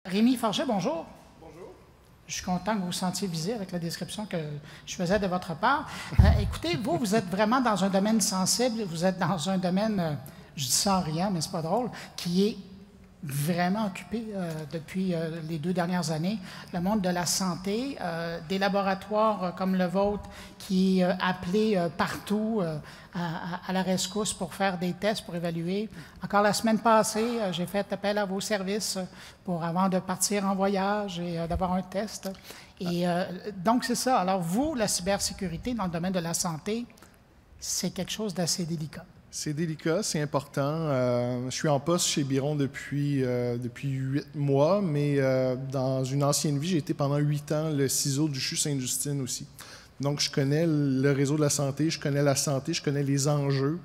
Rémi Forget, bonjour. Bonjour. Je suis content que vous vous sentiez visé avec la description que je faisais de votre part. Écoutez, vous êtes vraiment dans un domaine sensible, vous êtes dans un domaine, je dis ça en riant, mais c'est pas drôle, qui est vraiment occupé depuis les 2 dernières années, le monde de la santé, des laboratoires comme le vôtre qui est appelé partout à la rescousse pour faire des tests, pour évaluer. Encore la semaine passée, j'ai fait appel à vos services pour avant de partir en voyage et d'avoir un test. Et donc, c'est ça. Alors, vous, la cybersécurité dans le domaine de la santé, c'est quelque chose d'assez délicat. C'est délicat, c'est important. Je suis en poste chez Biron depuis 8 mois, mais dans une ancienne vie, j'ai été pendant 8 ans le CISO du CHU Sainte-Justine aussi. Donc, je connais le réseau de la santé, je connais la santé, je connais les enjeux.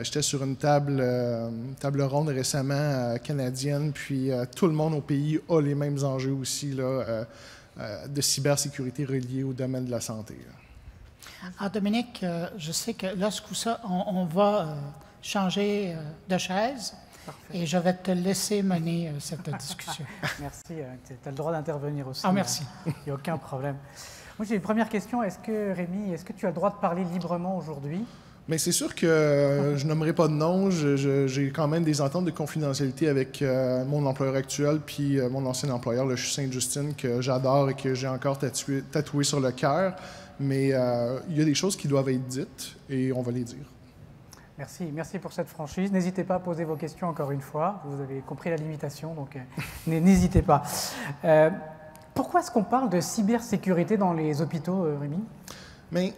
J'étais sur une table ronde récemment canadienne, puis tout le monde au pays a les mêmes enjeux aussi là, de cybersécurité reliés au domaine de la santé. Alors, Dominique, je sais que lorsque on va changer de chaise. Parfait. Et je vais te laisser mener cette discussion. Merci. Tu as le droit d'intervenir aussi. Ah, merci. Il n'y a aucun problème. Moi, j'ai une première question. Rémi, est-ce que tu as le droit de parler librement aujourd'hui? Mais c'est sûr que je nommerai pas de nom. J'ai quand même des ententes de confidentialité avec mon employeur actuel puis mon ancien employeur, le CHU Sainte-Justine, que j'adore et que j'ai encore tatoué sur le cœur. Mais il y a des choses qui doivent être dites et on va les dire. Merci pour cette franchise. N'hésitez pas à poser vos questions encore une fois. Vous avez compris la limitation, donc n'hésitez pas. Pourquoi est-ce qu'on parle de cybersécurité dans les hôpitaux, Rémi? Mais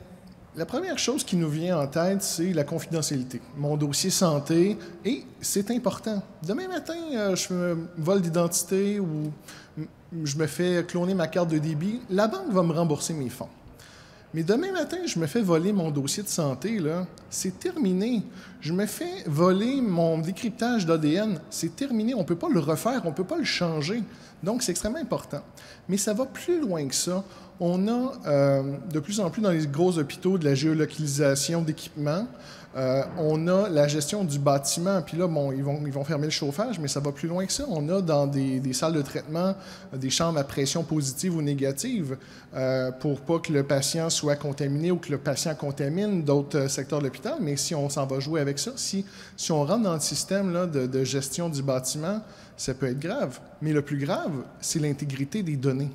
la première chose qui nous vient en tête, c'est la confidentialité. Mon dossier santé, et c'est important. Demain matin, je me vole d'identité ou je me fais cloner ma carte de débit, la banque va me rembourser mes fonds. Mais demain matin, je me fais voler mon dossier de santé, là, c'est terminé. Je me fais voler mon décryptage d'ADN, c'est terminé. On ne peut pas le refaire, on ne peut pas le changer. Donc, c'est extrêmement important. Mais ça va plus loin que ça. On a de plus en plus dans les gros hôpitaux de la géolocalisation d'équipements. On a la gestion du bâtiment. Puis là, bon, ils vont fermer le chauffage, mais ça va plus loin que ça. On a dans des salles de traitement des chambres à pression positive ou négative pour pas que le patient soit contaminé ou que le patient contamine d'autres secteurs de l'hôpital. Mais si on s'en va jouer avec ça, si on rentre dans le système là, de gestion du bâtiment, ça peut être grave. Mais le plus grave, c'est l'intégrité des données.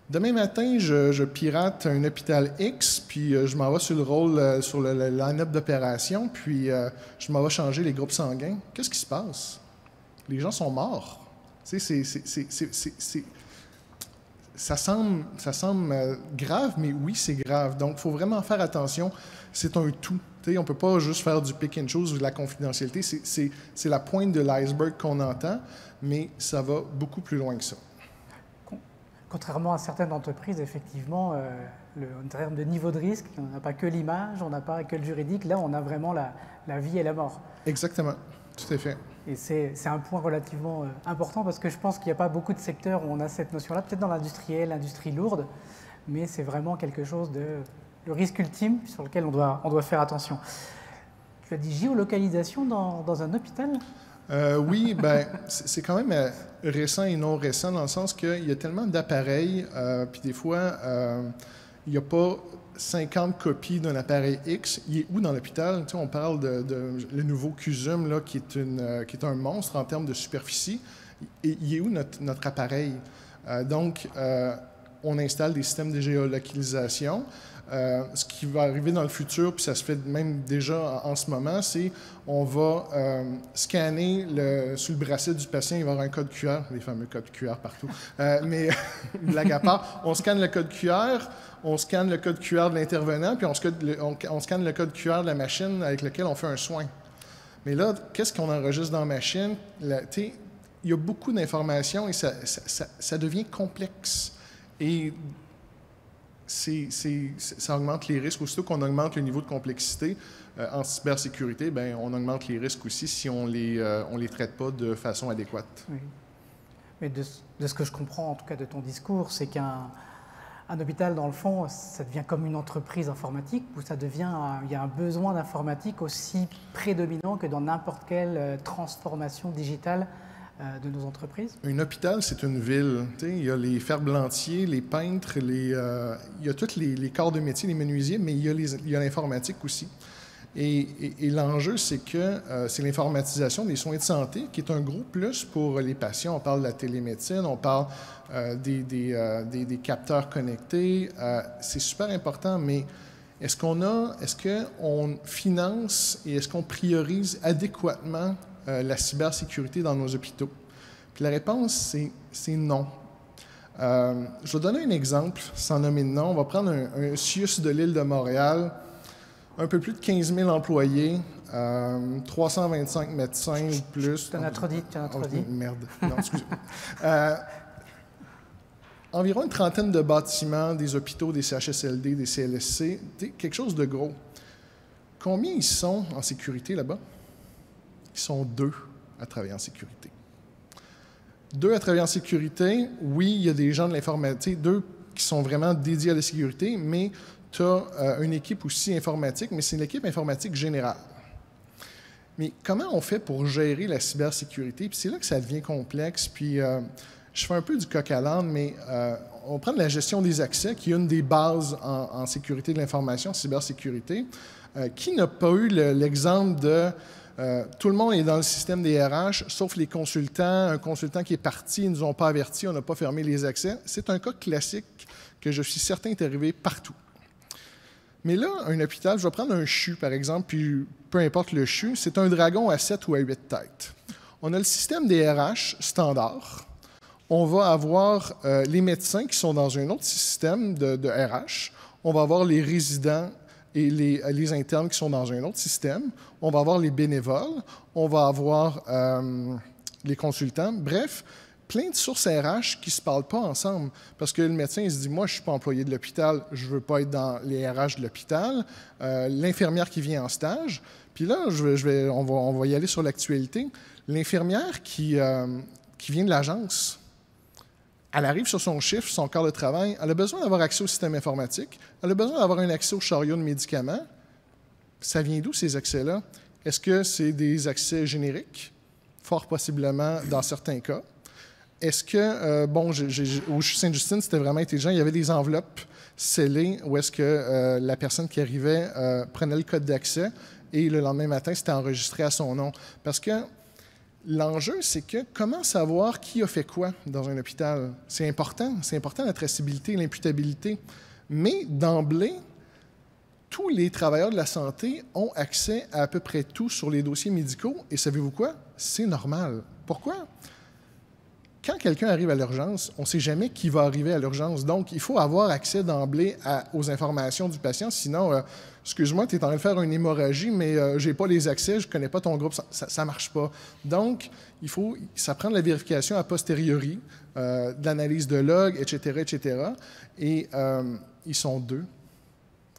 Demain matin, je pirate un hôpital X, puis je m'en vais sur le rôle, sur le line-up d'opération, puis je m'en vais changer les groupes sanguins. Qu'est-ce qui se passe? Les gens sont morts. Ça semble grave, mais oui, c'est grave. Donc, il faut vraiment faire attention. C'est un tout. On ne peut pas juste faire du pick and choose ou de la confidentialité. C'est la pointe de l'iceberg qu'on entend, mais ça va beaucoup plus loin que ça. Contrairement à certaines entreprises, effectivement, en termes de niveau de risque, on n'a pas que l'image, on n'a pas que le juridique. Là, on a vraiment la vie et la mort. Exactement, tout à fait. Et c'est un point relativement important parce que je pense qu'il n'y a pas beaucoup de secteurs où on a cette notion-là, peut-être dans l'industriel, l'industrie lourde, mais c'est vraiment quelque chose le risque ultime sur lequel on doit faire attention. Tu as dit géolocalisation dans un hôpital? Oui, ben, c'est quand même récent et non récent dans le sens qu'il y a tellement d'appareils, puis des fois, il n'y a pas 50 copies d'un appareil X. Il est où dans l'hôpital? Tu sais, on parle le nouveau CUSUM, là, qui est un monstre en termes de superficie. Et il est où notre appareil? Donc, on installe des systèmes de géolocalisation. Ce qui va arriver dans le futur, puis ça se fait même déjà en ce moment, c'est on va scanner sur le bracelet du patient, il va y avoir un code QR, les fameux codes QR partout. Mais blague à part, on scanne le code QR, on scanne le code QR de l'intervenant, puis on scanne le code QR de la machine avec laquelle on fait un soin. Mais là, qu'est-ce qu'on enregistre dans la machine? Il y a beaucoup d'informations et ça devient complexe. Et ça augmente les risques. Aussitôt qu'on augmente le niveau de complexité en cybersécurité, bien, on augmente les risques aussi si on les traite pas de façon adéquate. Oui. Mais de ce que je comprends, en tout cas de ton discours, c'est qu'un hôpital, dans le fond, ça devient comme une entreprise informatique où il y a un besoin d'informatique aussi prédominant que dans n'importe quelle transformation digitale de nos entreprises. Un hôpital, c'est une ville. Il y a les ferblantiers, les peintres, il y a tous les corps de métier, les menuisiers, mais il y a l'informatique aussi. Et l'enjeu, c'est que c'est l'informatisation des soins de santé qui est un gros plus pour les patients. On parle de la télémédecine, on parle des capteurs connectés. C'est super important, mais est-ce qu'on finance et est-ce qu'on priorise adéquatement la cybersécurité dans nos hôpitaux? Puis la réponse, c'est non. Je vais donner un exemple, sans nommer de nom. On va prendre un CIUS de l'île de Montréal, un peu plus de 15 000 employés, 325 médecins ou plus. Tu en as trop dit, Merde. Non, excusez-moi. Environ une trentaine de bâtiments, des hôpitaux, des CHSLD, des CLSC, quelque chose de gros. Combien ils sont en sécurité là-bas? Ils sont 2 à travailler en sécurité. 2 à travailler en sécurité, oui, il y a des gens de l'informatique, 2 qui sont vraiment dédiés à la sécurité, mais tu as une équipe aussi informatique, mais c'est une équipe informatique générale. Mais comment on fait pour gérer la cybersécurité? Puis c'est là que ça devient complexe, puis je fais un peu du coq à l'âne, mais on prend de la gestion des accès, qui est une des bases en sécurité de l'information, cybersécurité. Qui n'a pas eu l'exemple de tout le monde est dans le système des RH, sauf les consultants. Un consultant qui est parti, ils ne nous ont pas avertis, on n'a pas fermé les accès. C'est un cas classique que je suis certain est arrivé partout. Mais là, un hôpital, je vais prendre un CHU, par exemple, puis peu importe le CHU, c'est un dragon à 7 ou à 8 têtes. On a le système des RH standard. On va avoir les médecins qui sont dans un autre système de RH. On va avoir les résidents et les internes qui sont dans un autre système. On va avoir les bénévoles. On va avoir les consultants. Bref, plein de sources RH qui ne se parlent pas ensemble. Parce que le médecin, il se dit, moi, je ne suis pas employé de l'hôpital, je ne veux pas être dans les RH de l'hôpital. L'infirmière qui vient en stage. Puis là, on va y aller sur l'actualité. L'infirmière qui vient de l'agence, elle arrive sur son chiffre, son quart de travail, elle a besoin d'avoir accès au système informatique, elle a besoin d'avoir un accès au chariot de médicaments. Ça vient d'où, ces accès-là? Est-ce que c'est des accès génériques? Fort possiblement, dans certains cas. Est-ce que, au Sainte-Justine, c'était vraiment intelligent, il y avait des enveloppes scellées où est-ce que la personne qui arrivait prenait le code d'accès et le lendemain matin, c'était enregistré à son nom. Parce que l'enjeu, c'est que comment savoir qui a fait quoi dans un hôpital? C'est important la traçabilité, l'imputabilité. Mais d'emblée, tous les travailleurs de la santé ont accès à peu près tout sur les dossiers médicaux. Et savez-vous quoi? C'est normal. Pourquoi? Quand quelqu'un arrive à l'urgence, on ne sait jamais qui va arriver à l'urgence. Donc, il faut avoir accès d'emblée aux informations du patient. Sinon, excuse-moi, tu es en train de faire une hémorragie, mais je n'ai pas les accès, je ne connais pas ton groupe. Ça ne marche pas. Donc, ça prend de la vérification a posteriori, de l'analyse de log, etc., etc. Et ils sont 2.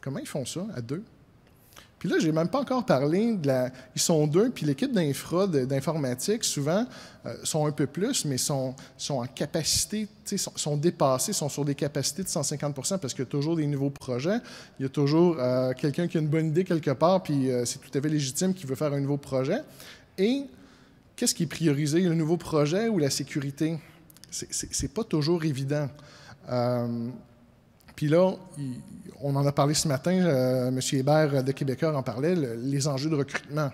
Comment ils font ça, à 2? Puis là, je n'ai même pas encore parlé ils sont 2, puis l'équipe d'infra, d'informatique, souvent, sont un peu plus, mais sont en capacité, sont dépassés, sont sur des capacités de 150 % parce qu'il y a toujours des nouveaux projets. Il y a toujours quelqu'un qui a une bonne idée quelque part, puis c'est tout à fait légitime qui veut faire un nouveau projet. Et qu'est-ce qui est priorisé, le nouveau projet ou la sécurité? C'est pas toujours évident. Puis là, on en a parlé ce matin, M. Hébert de Québécois en parlait, les enjeux de recrutement.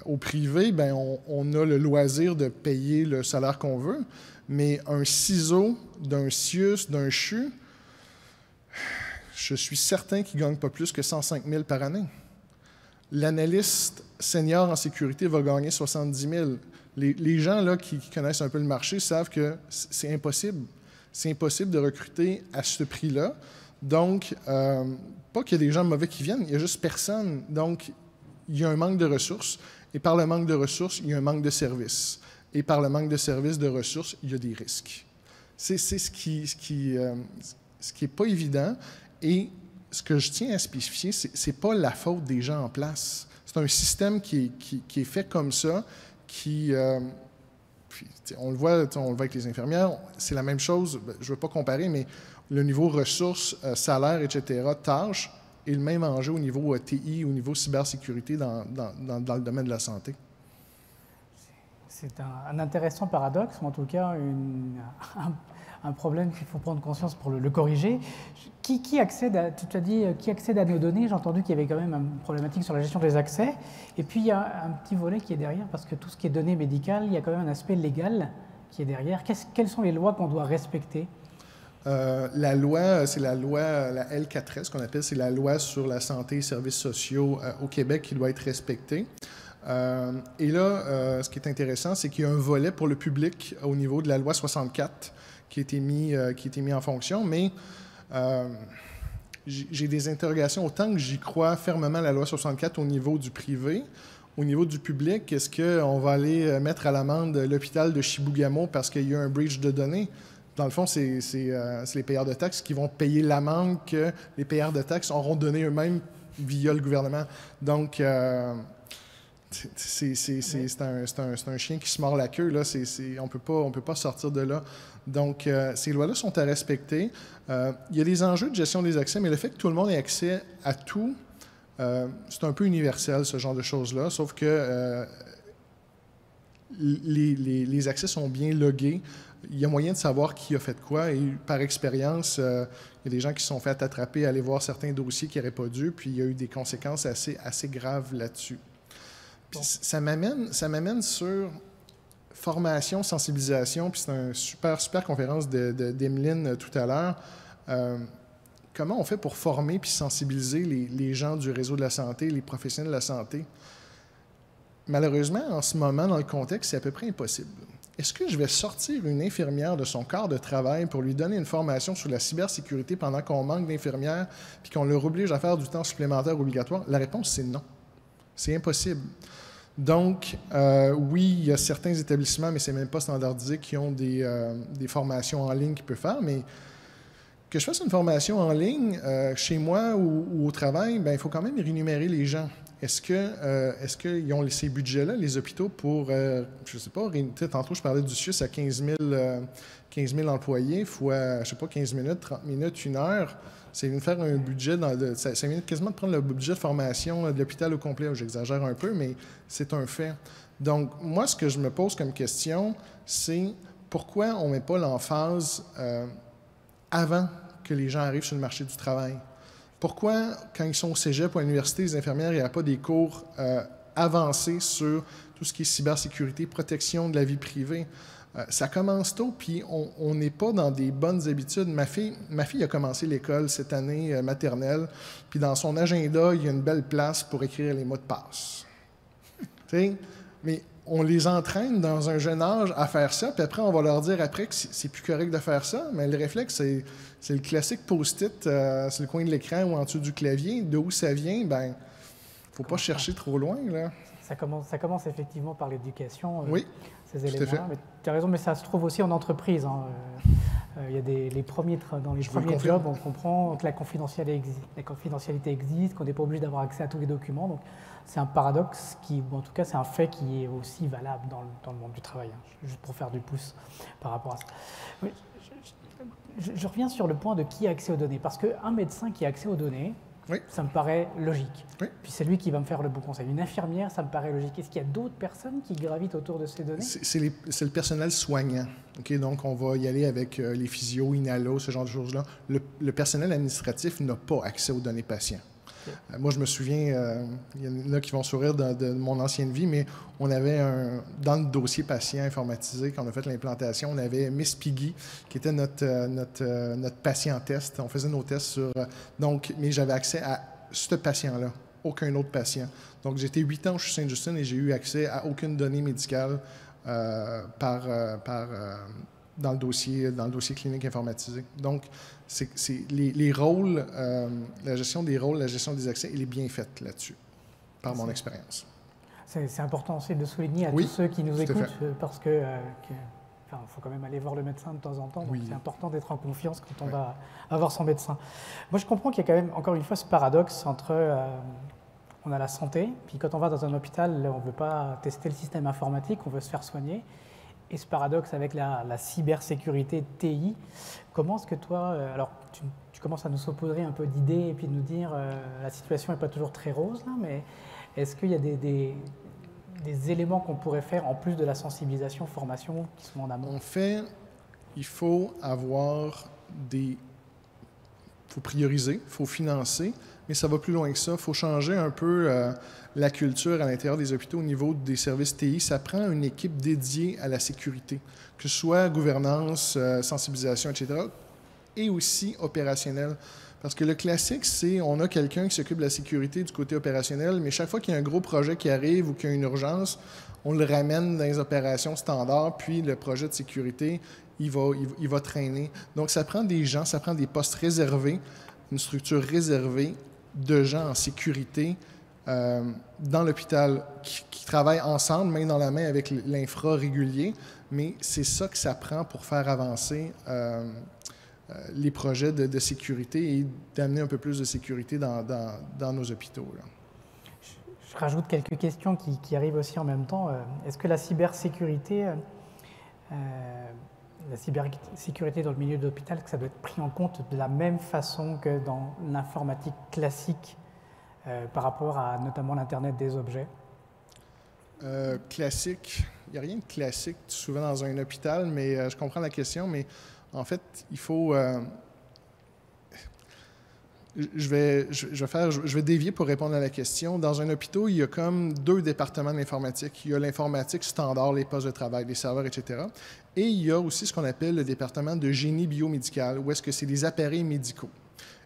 Au privé, ben, on a le loisir de payer le salaire qu'on veut, mais un CISO d'un CIUS, d'un CHU, je suis certain qu'il ne gagne pas plus que 105 000 par année. L'analyste senior en sécurité va gagner 70 000. Les gens là, qui connaissent un peu le marché savent que c'est impossible. C'est impossible de recruter à ce prix-là. Donc, pas qu'il y ait des gens mauvais qui viennent, il n'y a juste personne. Donc, il y a un manque de ressources. Et par le manque de ressources, il y a un manque de services. Et par le manque de services, de ressources, il y a des risques. C'est ce qui est pas évident. Et ce que je tiens à spécifier, c'est pas la faute des gens en place. C'est un système qui est fait comme ça, qui... Puis, on le voit avec les infirmières, c'est la même chose, je ne veux pas comparer, mais le niveau ressources, salaire, etc., tâches, est le même enjeu au niveau TI, au niveau cybersécurité dans le domaine de la santé. C'est un intéressant paradoxe, ou en tout cas un problème qu'il faut prendre conscience pour le corriger. Qui accède à, tu as dit, qui accède à nos données? J'ai entendu qu'il y avait quand même une problématique sur la gestion des accès. Et puis il y a un petit volet qui est derrière, parce que tout ce qui est données médicales, il y a quand même un aspect légal qui est derrière. Quelles sont les lois qu'on doit respecter? La loi, c'est la loi, la L4S qu'on appelle, c'est la loi sur la santé et services sociaux au Québec qui doit être respectée. Et là, ce qui est intéressant, c'est qu'il y a un volet pour le public au niveau de la loi 64 qui a été mis en fonction, mais j'ai des interrogations. Autant que j'y crois fermement à la loi 64 au niveau du privé, au niveau du public, est-ce qu'on va aller mettre à l'amende l'hôpital de Chibougamau parce qu'il y a un breach de données? Dans le fond, c'est les payeurs de taxes qui vont payer l'amende que les payeurs de taxes auront donnée eux-mêmes via le gouvernement. Donc, c'est un chien qui se mord la queue. Là. On peut pas sortir de là. Donc, ces lois-là sont à respecter. Il y a des enjeux de gestion des accès, mais le fait que tout le monde ait accès à tout, c'est un peu universel, ce genre de choses-là, sauf que les accès sont bien logués. Il y a moyen de savoir qui a fait quoi, et par expérience, il y a des gens qui se sont fait attraper à aller voir certains dossiers qui n'auraient pas dû, puis il y a eu des conséquences assez graves là-dessus. Puis ça m'amène sur formation, sensibilisation, puis c'est une super conférence d'Emeline tout à l'heure. Comment on fait pour former puis sensibiliser les gens du réseau de la santé, les professionnels de la santé? Malheureusement, en ce moment, dans le contexte, c'est à peu près impossible. Est-ce que je vais sortir une infirmière de son corps de travail pour lui donner une formation sur la cybersécurité pendant qu'on manque d'infirmières puis qu'on leur oblige à faire du temps supplémentaire obligatoire? La réponse, c'est non. C'est impossible. Donc, oui, il y a certains établissements, mais ce n'est même pas standardisé, qui ont des formations en ligne qu'ils peuvent faire, mais que je fasse une formation en ligne chez moi ou au travail, bien, il faut quand même rémunérer les gens. Est-ce qu'ils ont ces budgets-là, les hôpitaux, pour, je ne sais pas, tantôt je parlais du CIUS à 15 000 employés, fois, je ne sais pas, 15 minutes, 30 minutes, 1 heure, c'est de faire un budget, ça vient quasiment de prendre le budget de formation de l'hôpital au complet. J'exagère un peu, mais c'est un fait. Donc, moi, ce que je me pose comme question, c'est pourquoi on ne met pas l'emphase avant que les gens arrivent sur le marché du travail? Pourquoi, quand ils sont au cégep ou à l'université, les infirmières, il n'y a pas des cours avancés sur tout ce qui est cybersécurité, protection de la vie privée? Ça commence tôt, puis on n'est pas dans des bonnes habitudes. Ma fille a commencé l'école cette année maternelle, puis dans son agenda, il y a une belle place pour écrire les mots de passe. Mais on les entraîne dans un jeune âge à faire ça, puis après, on va leur dire après que c'est plus correct de faire ça, mais le réflexe, c'est le classique post-it sur le coin de l'écran ou en dessous du clavier. D'où ça vient, ben, faut pas chercher trop loin, là. Ça commence effectivement par l'éducation, oui, ces éléments-là. Tu as raison, mais ça se trouve aussi en entreprise. Hein. Il y a dans les premiers jobs, on comprend que la confidentialité existe, qu'on n'est pas obligé d'avoir accès à tous les documents. Donc, c'est un paradoxe ou en tout cas, c'est un fait qui est aussi valable dans le monde du travail, hein, juste pour faire du pouce par rapport à ça. Oui, je reviens sur le point de qui a accès aux données, parce qu'un médecin qui a accès aux données, oui, ça me paraît logique. Oui. Puis c'est lui qui va me faire le bon conseil. Une infirmière, ça me paraît logique. Est-ce qu'il y a d'autres personnes qui gravitent autour de ces données? C'est le personnel soignant. Okay? Donc, on va y aller avec les physios, inhalos, ce genre de choses-là. Le personnel administratif n'a pas accès aux données patients. Okay. Moi, je me souviens, il y en a qui vont sourire de mon ancienne vie, mais on avait dans le dossier patient informatisé, quand on a fait l'implantation, on avait Miss Piggy, qui était notre patient test. On faisait nos tests sur... mais j'avais accès à ce patient-là, aucun autre patient. Donc, j'étais 8 ans chez Sainte-Justine et j'ai eu accès à aucune donnée médicale dans le dossier clinique informatisé. Donc, les rôles, la gestion des rôles, la gestion des accès, elle est bien faite là-dessus, par mon expérience. C'est important aussi de souligner à tous ceux qui nous écoutent, parce que faut quand même aller voir le médecin de temps en temps, donc c'est important d'être en confiance quand on va avoir son médecin. Moi, je comprends qu'il y a quand même, encore une fois, ce paradoxe entre... on a la santé, puis quand on va dans un hôpital, on ne veut pas tester le système informatique, on veut se faire soigner. Et ce paradoxe avec la cybersécurité TI, comment est-ce que toi, alors tu commences à nous saupoudrer un peu d'idées et puis de nous dire la situation n'est pas toujours très rose, là, mais est-ce qu'il y a des éléments qu'on pourrait faire en plus de la sensibilisation, formation qui sont en amont? En fait, il faut faut prioriser, il faut financer, mais ça va plus loin que ça. Il faut changer un peu la culture à l'intérieur des hôpitaux au niveau des services TI. Ça prend une équipe dédiée à la sécurité, que ce soit gouvernance, sensibilisation, etc., et aussi opérationnelle. Parce que le classique, c'est on a quelqu'un qui s'occupe de la sécurité du côté opérationnel, mais chaque fois qu'il y a un gros projet qui arrive ou qu'il y a une urgence, on le ramène dans les opérations standards, puis le projet de sécurité, il va traîner. Donc, ça prend des gens, ça prend des postes réservés, une structure réservée de gens en sécurité dans l'hôpital qui travaillent ensemble, main dans la main avec l'infra régulier, mais c'est ça que ça prend pour faire avancer les projets de sécurité et d'amener un peu plus de sécurité dans nos hôpitaux, là. Je rajoute quelques questions qui arrivent aussi en même temps. Est-ce que la cybersécurité dans le milieu de l'hôpital, que ça doit être pris en compte de la même façon que dans l'informatique classique par rapport à notamment l'Internet des objets? Classique, il n'y a rien de classique souvent dans un hôpital, mais je comprends la question, mais en fait, il faut... Je vais dévier pour répondre à la question. Dans un hôpital, il y a comme 2 départements de l'informatique. Il y a l'informatique standard, les postes de travail, les serveurs, etc. Et il y a aussi ce qu'on appelle le département de génie biomédical, où est-ce que c'est des appareils médicaux.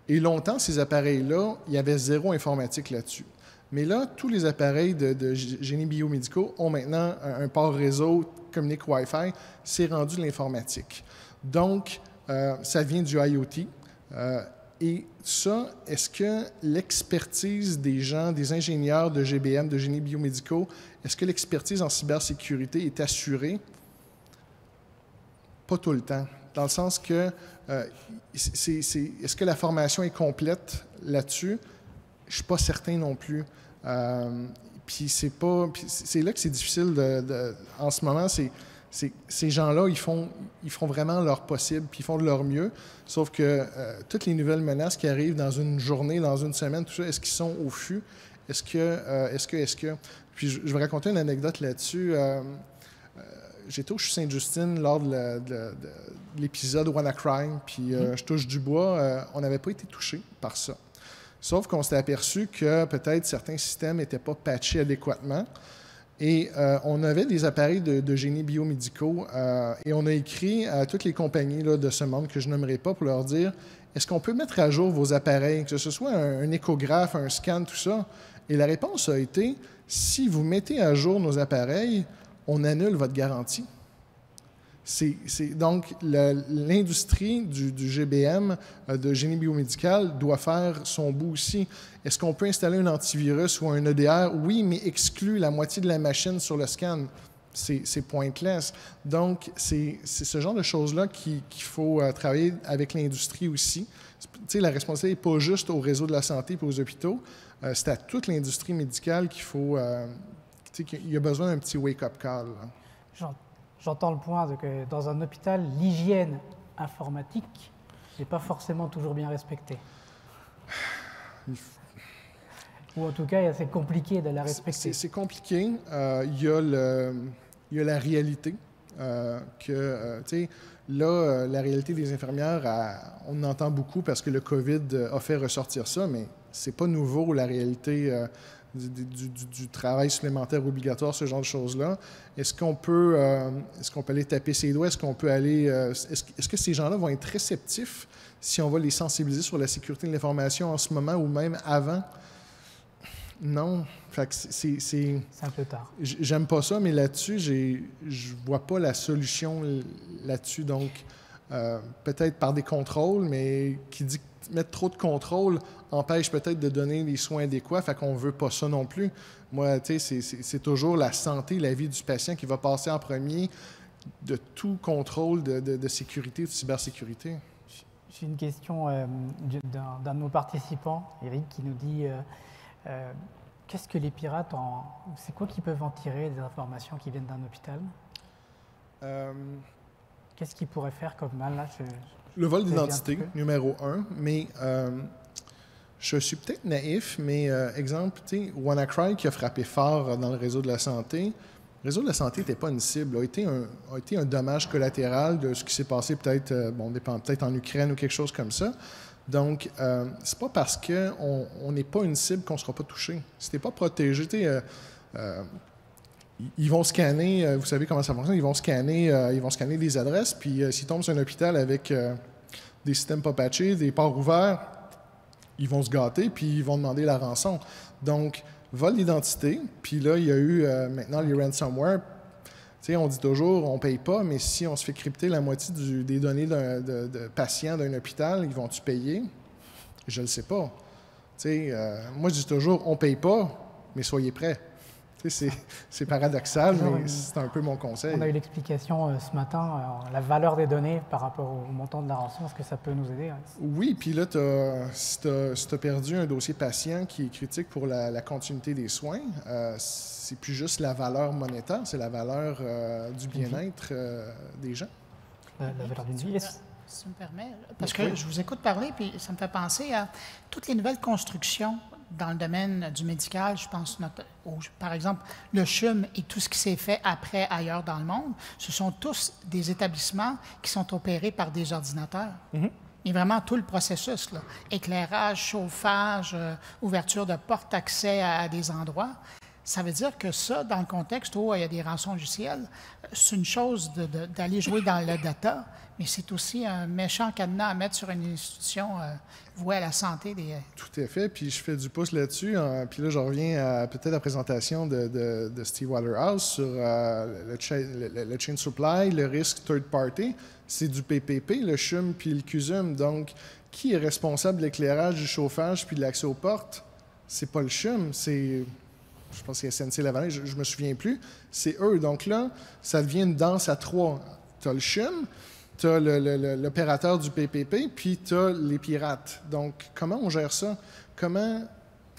Et longtemps, ces appareils-là, il y avait 0 informatique là-dessus. Mais là, tous les appareils de génie biomédicaux ont maintenant un port réseau, communique Wi-Fi, c'est rendu de l'informatique. Donc, ça vient du IoT. Et ça, est-ce que l'expertise des gens, des ingénieurs de GBM, de génie biomédicaux, est-ce que l'expertise en cybersécurité est assurée? Pas tout le temps. Dans le sens que, est-ce que la formation est complète là-dessus? Je ne suis pas certain non plus. Puis c'est là que c'est difficile en ce moment, ces gens-là, ils font vraiment leur possible, puis ils font de leur mieux. Sauf que toutes les nouvelles menaces qui arrivent dans une journée, dans une semaine, tout ça, est-ce qu'ils sont au fût? Est-ce que... Puis je vais raconter une anecdote là-dessus. J'étais au CHU Sainte-Justine lors de l'épisode WannaCrime, puis je touche du bois. On n'avait pas été touché par ça. Sauf qu'on s'était aperçu que peut-être certains systèmes n'étaient pas patchés adéquatement. Et on avait des appareils de génie biomédicaux et on a écrit à toutes les compagnies là, de ce monde que je nommerai pas pour leur dire est-ce qu'on peut mettre à jour vos appareils, que ce soit un échographe, un scan, tout ça? Et la réponse a été si vous mettez à jour nos appareils, on annule votre garantie. Donc, l'industrie du GBM, de génie biomédical, doit faire son bout aussi. Est-ce qu'on peut installer un antivirus ou un EDR? Oui, mais exclut la moitié de la machine sur le scan. C'est pointless. Donc, c'est ce genre de choses-là qu'il faut travailler avec l'industrie aussi. Tu sais, la responsabilité n'est pas juste au réseau de la santé et aux hôpitaux. C'est à toute l'industrie médicale qu'il faut... qu'il y a besoin d'un petit wake-up call, là. J'entends le point que dans un hôpital, l'hygiène informatique n'est pas forcément toujours bien respectée. Ou en tout cas, c'est compliqué de la respecter. C'est compliqué. Il y a la réalité. Tu sais, là, la réalité des infirmières, on en entend beaucoup parce que le COVID a fait ressortir ça, mais c'est pas nouveau, la réalité du travail supplémentaire obligatoire, ce genre de choses-là. Est-ce qu'on peut aller taper ses doigts? Est-ce qu'on peut aller... Est-ce que ces gens-là vont être réceptifs si on va les sensibiliser sur la sécurité de l'information en ce moment ou même avant? Non. Fait que c'est un peu tard. J'aime pas ça, mais là-dessus, je vois pas la solution là-dessus. Donc, peut-être par des contrôles, mais qui dit que mettre trop de contrôles empêche peut-être de donner les soins adéquats, fait qu'on veut pas ça non plus. Moi, tu sais, c'est toujours la santé, la vie du patient qui va passer en premier de tout contrôle de sécurité, de cybersécurité. J'ai une question d'un de nos participants, Eric, qui nous dit qu'est-ce que les pirates c'est quoi qu'ils peuvent en tirer des informations qui viennent d'un hôpital? Qu'est-ce qu'ils pourraient faire comme mal là? Le vol d'identité, numéro 1, mais Je suis peut-être naïf, mais exemple, tu sais, WannaCry qui a frappé fort dans le réseau de la santé. Le réseau de la santé n'était pas une cible, a été un dommage collatéral de ce qui s'est passé peut-être peut-être en Ukraine ou quelque chose comme ça. Donc, c'est pas parce qu'on n'est pas une cible qu'on ne sera pas touché. Si tu n'es pas protégé, ils vont scanner, vous savez comment ça fonctionne, ils vont scanner des adresses, puis s'ils tombent sur un hôpital avec des systèmes pas patchés, des ports ouverts, ils vont se gâter, puis ils vont demander la rançon. Donc, vol d'identité, puis là, il y a eu maintenant les ransomware. Tu sais, on dit toujours, on ne paye pas, mais si on se fait crypter la moitié des données de patients d'un hôpital, ils vont-tu payer? Je ne le sais pas. Tu sais, moi, je dis toujours, on ne paye pas, mais soyez prêts. Tu sais, c'est paradoxal, mais c'est un peu mon conseil. On a eu l'explication ce matin, la valeur des données par rapport au montant de la rançon. Est-ce que ça peut nous aider? Oui, puis là, si tu as perdu un dossier patient qui est critique pour la continuité des soins, c'est plus juste la valeur monétaire, c'est la valeur du bien-être des gens. La valeur d'une vie. Si tu me permets, parce que je vous écoute parler, puis ça me fait penser à toutes les nouvelles constructions dans le domaine du médical. Je pense, par exemple, le CHUM et tout ce qui s'est fait après ailleurs dans le monde, ce sont tous des établissements qui sont opérés par des ordinateurs. Mm-hmm. Et vraiment tout le processus, là, éclairage, chauffage, ouverture de portes, accès à des endroits. Ça veut dire que ça, dans le contexte où il y a des rançons logicielles, c'est une chose d'aller jouer dans le data, mais c'est aussi un méchant cadenas à mettre sur une institution vouée à la santé des... Tout à fait, puis je fais du pouce là-dessus. Puis là, je reviens à peut-être la présentation de Steve Waterhouse sur le chain supply, le risque third party. C'est du PPP, le CHUM puis le CUSUM. Donc, qui est responsable de l'éclairage, du chauffage puis de l'accès aux portes? C'est pas le CHUM, c'est... Je pense que c'est SNC-Lavalin, je ne me souviens plus. C'est eux. Donc là, ça devient une danse à trois. Tu as le CHUM, tu as l'opérateur du PPP, puis tu as les pirates. Donc, comment on gère ça? Comment...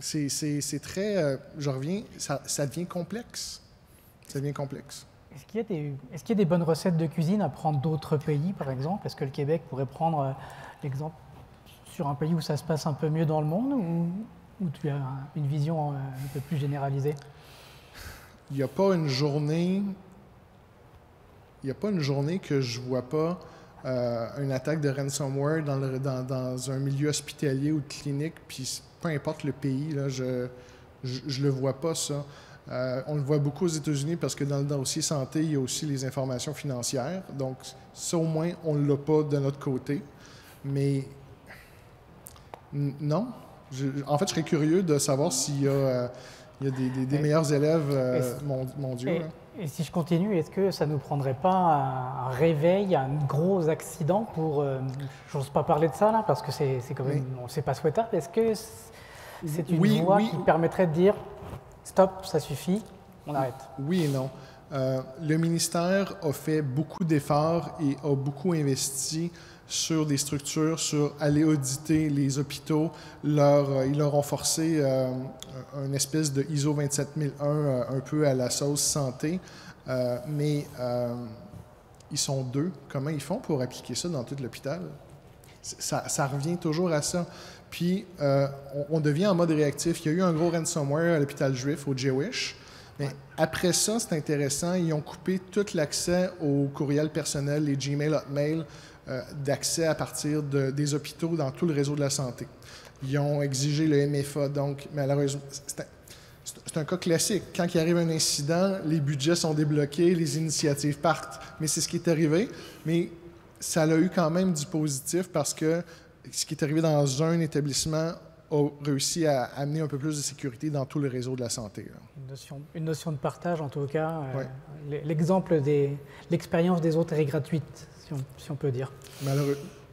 C'est très... je reviens, ça devient complexe. Ça devient complexe. Est-ce qu'il y a des bonnes recettes de cuisine à prendre d'autres pays, par exemple? Est-ce que le Québec pourrait prendre l'exemple sur un pays où ça se passe un peu mieux dans le monde, ou tu as une vision un peu plus généralisée? Il n'y a pas une journée que je ne vois pas une attaque de ransomware dans un milieu hospitalier ou de clinique, puis peu importe le pays, là, je le vois pas, ça. On le voit beaucoup aux États-Unis parce que dans le dossier santé, il y a aussi les informations financières. Donc, ça, au moins, on ne l'a pas de notre côté. Mais non. En fait, je serais curieux de savoir s'il y a des meilleurs élèves mondiaux. Et si je continue, est-ce que ça ne nous prendrait pas un réveil, un gros accident pour... j'ose pas parler de ça, là, parce que c'est quand même... c'est pas souhaitable. Est-ce que c'est une voie qui permettrait de dire « stop, ça suffit, on arrête ». Oui et non. Le ministère a fait beaucoup d'efforts et a beaucoup investi sur des structures, sur aller auditer les hôpitaux. Ils leur ont forcé une espèce de ISO 27001 un peu à la sauce santé, mais ils sont deux. Comment ils font pour appliquer ça dans tout l'hôpital? Ça revient toujours à ça. Puis, on devient en mode réactif. Il y a eu un gros ransomware à l'hôpital juif, au Jewish. Mais après ça, c'est intéressant, ils ont coupé tout l'accès aux courriels personnels, les Gmail, Hotmail, d'accès à partir des hôpitaux dans tout le réseau de la santé. Ils ont exigé le MFA, donc malheureusement, c'est un cas classique. Quand il arrive un incident, les budgets sont débloqués, les initiatives partent. Mais c'est ce qui est arrivé. Mais ça a eu quand même du positif parce que ce qui est arrivé dans un établissement a réussi à amener un peu plus de sécurité dans tout le réseau de la santé. Une notion de partage, en tout cas. L'exemple l'expérience des autres est gratuite, si on peut dire.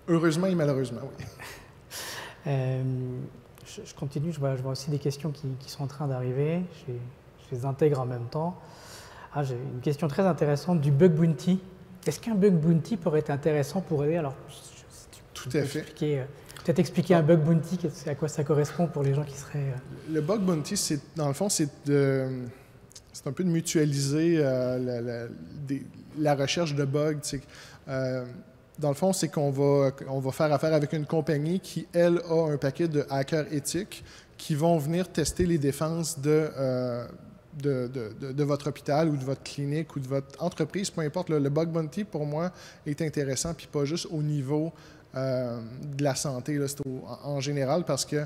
Heureusement et malheureusement, oui. Je continue, je vois aussi des questions qui sont en train d'arriver. Je les intègre en même temps. J'ai une question très intéressante du bug bounty. Est-ce qu'un bug bounty pourrait être intéressant pour aider? Alors, tout à fait. Peut-être expliquer un bug bounty, à quoi ça correspond pour les gens qui seraient... Le bug bounty, dans le fond, c'est un peu de mutualiser la recherche de bugs. Il Dans le fond, c'est qu'on va faire affaire avec une compagnie qui, elle, a un paquet de hackers éthiques qui vont venir tester les défenses de votre hôpital ou de votre clinique ou de votre entreprise, peu importe. Le bug bounty, pour moi, est intéressant, puis pas juste au niveau de la santé, là, c'est en général, parce que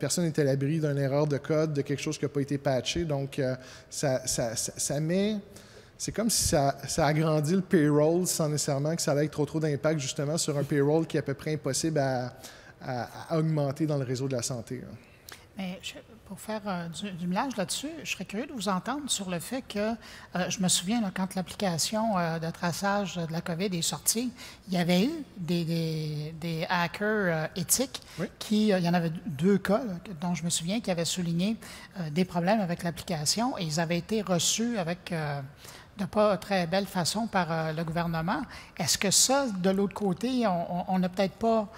personne n'est à l'abri d'une erreur de code, de quelque chose qui n'a pas été patché. Donc, ça met... C'est comme si ça agrandit le payroll sans nécessairement que ça ait trop d'impact justement sur un payroll qui est à peu près impossible à augmenter dans le réseau de la santé. Là. Mais pour faire du mélange là-dessus, je serais curieux de vous entendre sur le fait que, je me souviens, là, quand l'application de traçage de la COVID est sortie, il y avait eu des hackers éthiques qui, il y en avait 2 cas, là, dont je me souviens, qui avaient souligné des problèmes avec l'application et ils avaient été reçus avec... de pas très belle façon par le gouvernement. Est-ce que ça, de l'autre côté, on n'a peut-être pas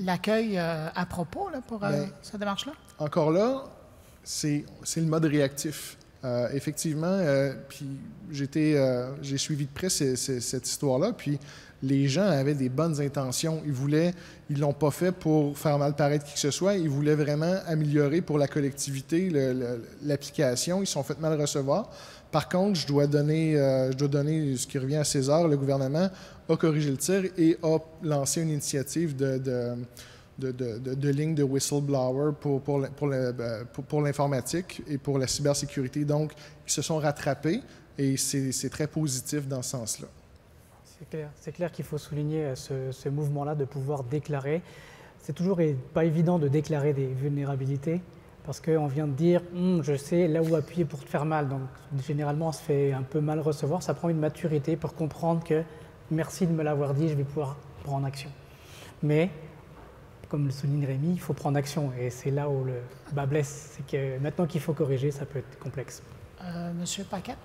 l'accueil à propos là, pour cette démarche-là? Encore là, c'est le mode réactif. Effectivement, puis j'ai suivi de près cette histoire-là, puis les gens avaient des bonnes intentions. Ils l'ont pas fait pour faire mal paraître qui que ce soit. Ils voulaient vraiment améliorer pour la collectivité l'application. Ils se sont fait mal recevoir. Par contre, je dois donner ce qui revient à César. Le gouvernement a corrigé le tir et a lancé une initiative de ligne de whistleblower pour l'informatique et pour la cybersécurité. Donc, ils se sont rattrapés et c'est très positif dans ce sens-là. C'est clair qu'il faut souligner ce mouvement-là de pouvoir déclarer. C'est toujours pas évident de déclarer des vulnérabilités parce qu'on vient de dire je sais là où appuyer pour te faire mal. Donc généralement on se fait un peu mal recevoir. Ça prend une maturité pour comprendre que merci de me l'avoir dit, je vais pouvoir prendre action. Mais comme le souligne Rémi, il faut prendre action et c'est là où le bas blesse. C'est que maintenant qu'il faut corriger, ça peut être complexe. Monsieur Paquette?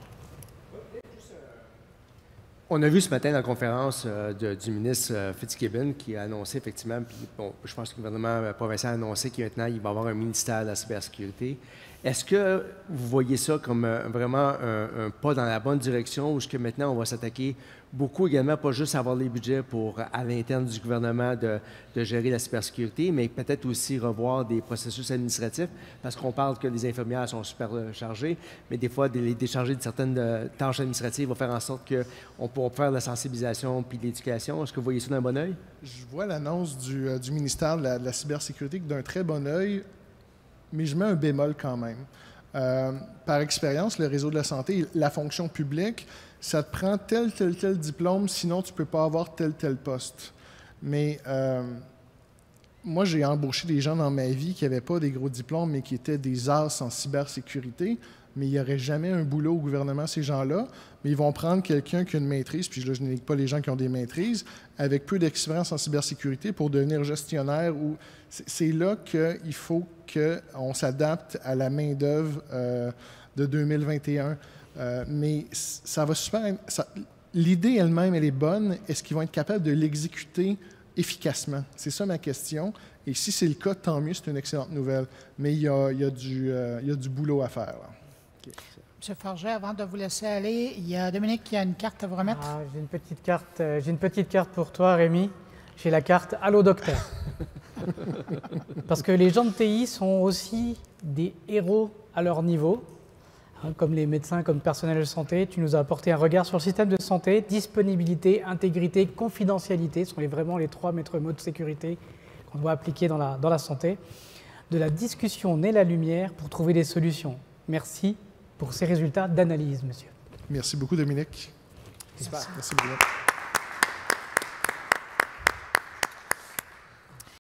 On a vu ce matin dans la conférence du ministre Fitzgibbon qui a annoncé effectivement, puis bon, je pense que le gouvernement provincial a annoncé qu'il maintenant il va y avoir un ministère de la cybersécurité. Est-ce que vous voyez ça comme vraiment un pas dans la bonne direction ou est-ce que maintenant on va s'attaquer beaucoup également, pas juste à avoir les budgets pour à l'interne du gouvernement de gérer la cybersécurité, mais peut-être aussi revoir des processus administratifs parce qu'on parle que les infirmières sont super chargées, mais des fois, les décharger de certaines tâches administratives va faire en sorte qu'on pourra faire de la sensibilisation puis de l'éducation. Est-ce que vous voyez ça d'un bon œil? Je vois l'annonce du ministère de la cybersécurité d'un très bon œil, mais je mets un bémol quand même. Par expérience, le réseau de la santé, la fonction publique, ça te prend tel diplôme, sinon tu ne peux pas avoir tel poste. Mais moi, j'ai embauché des gens dans ma vie qui n'avaient pas des gros diplômes, mais qui étaient des as en cybersécurité, mais il n'y aurait jamais un boulot au gouvernement, ces gens-là. Mais ils vont prendre quelqu'un qui a une maîtrise, puis là, je n'ai pas les gens qui ont des maîtrises, avec peu d'expérience en cybersécurité pour devenir gestionnaire. C'est là qu'il faut qu'on s'adapte à la main-d'œuvre de 2021. Mais ça va super... L'idée elle-même, elle est bonne. Est-ce qu'ils vont être capables de l'exécuter efficacement? C'est ça ma question. Et si c'est le cas, tant mieux, c'est une excellente nouvelle. Mais il y a du boulot à faire. Là. Okay. M. Forget, avant de vous laisser aller, il y a Dominique qui a une carte à vous remettre. J'ai une petite carte pour toi, Rémi. J'ai la carte « Allô, docteur ». Parce que les gens de TI sont aussi des héros à leur niveau. Comme les médecins, comme personnel de santé, tu nous as apporté un regard sur le système de santé. Disponibilité, intégrité, confidentialité sont vraiment les 3 maîtres mots de sécurité qu'on doit appliquer dans la santé. De la discussion naît la lumière pour trouver des solutions. Merci pour ces résultats d'analyse, monsieur. Merci beaucoup, Dominique. Merci beaucoup.